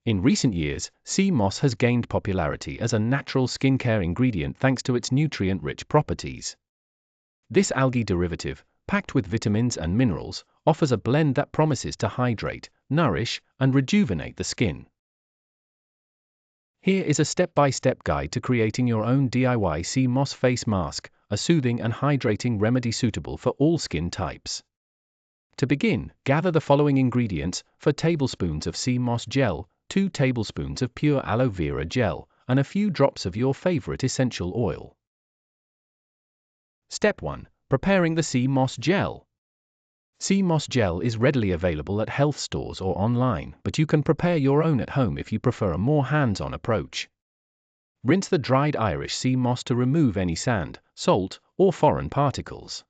In recent years, sea moss has gained popularity as a natural skincare ingredient thanks to its nutrient-rich properties. This algae derivative, packed with vitamins and minerals, offers a blend that promises to hydrate, nourish, and rejuvenate the skin. Here is a step-by-step guide to creating your own DIY sea moss face mask, a soothing and hydrating remedy suitable for all skin types. To begin, gather the following ingredients: 4 tablespoons of sea moss gel, 2 tablespoons of pure aloe vera gel, and a few drops of your favorite essential oil. Step 1. Preparing the sea moss gel. Sea moss gel is readily available at health stores or online, but you can prepare your own at home if you prefer a more hands-on approach. Rinse the dried Irish sea moss to remove any sand, salt, or foreign particles.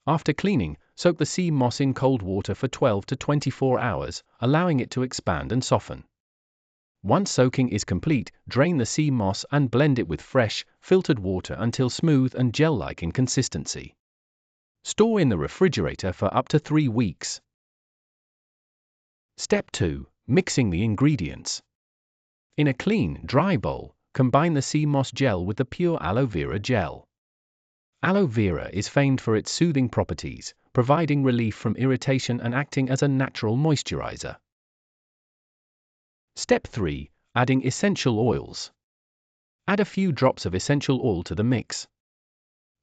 After cleaning, soak the sea moss in cold water for 12 to 24 hours, allowing it to expand and soften. Once soaking is complete, drain the sea moss and blend it with fresh, filtered water until smooth and gel-like in consistency. Store in the refrigerator for up to 3 weeks. Step 2. Mixing the ingredients. In a clean, dry bowl, combine the sea moss gel with the pure aloe vera gel. Aloe vera is famed for its soothing properties, providing relief from irritation and acting as a natural moisturizer. Step 3. Adding essential oils. Add a few drops of essential oil to the mix.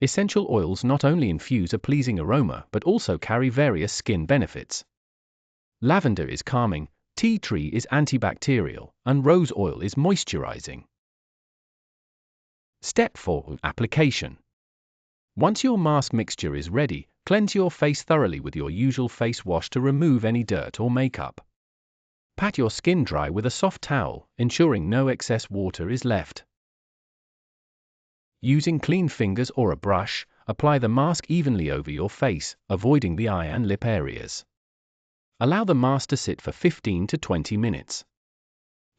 Essential oils not only infuse a pleasing aroma but also carry various skin benefits. Lavender is calming, tea tree is antibacterial, and rose oil is moisturizing. Step 4. Application. Once your mask mixture is ready, cleanse your face thoroughly with your usual face wash to remove any dirt or makeup. Pat your skin dry with a soft towel, ensuring no excess water is left. Using clean fingers or a brush, apply the mask evenly over your face, avoiding the eye and lip areas. Allow the mask to sit for 15 to 20 minutes.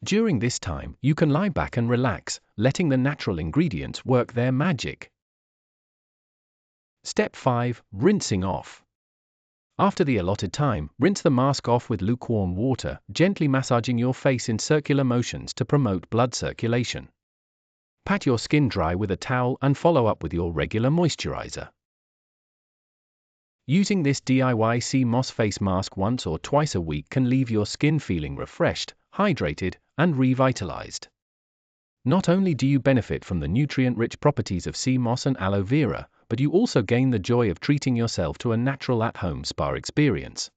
During this time, you can lie back and relax, letting the natural ingredients work their magic. Step 5. Rinsing off. After the allotted time, rinse the mask off with lukewarm water, gently massaging your face in circular motions to promote blood circulation. Pat your skin dry with a towel and follow up with your regular moisturizer. Using this DIY sea moss face mask once or twice a week can leave your skin feeling refreshed, hydrated, and revitalized. Not only do you benefit from the nutrient-rich properties of sea moss and aloe vera, but you also gain the joy of treating yourself to a natural at-home spa experience.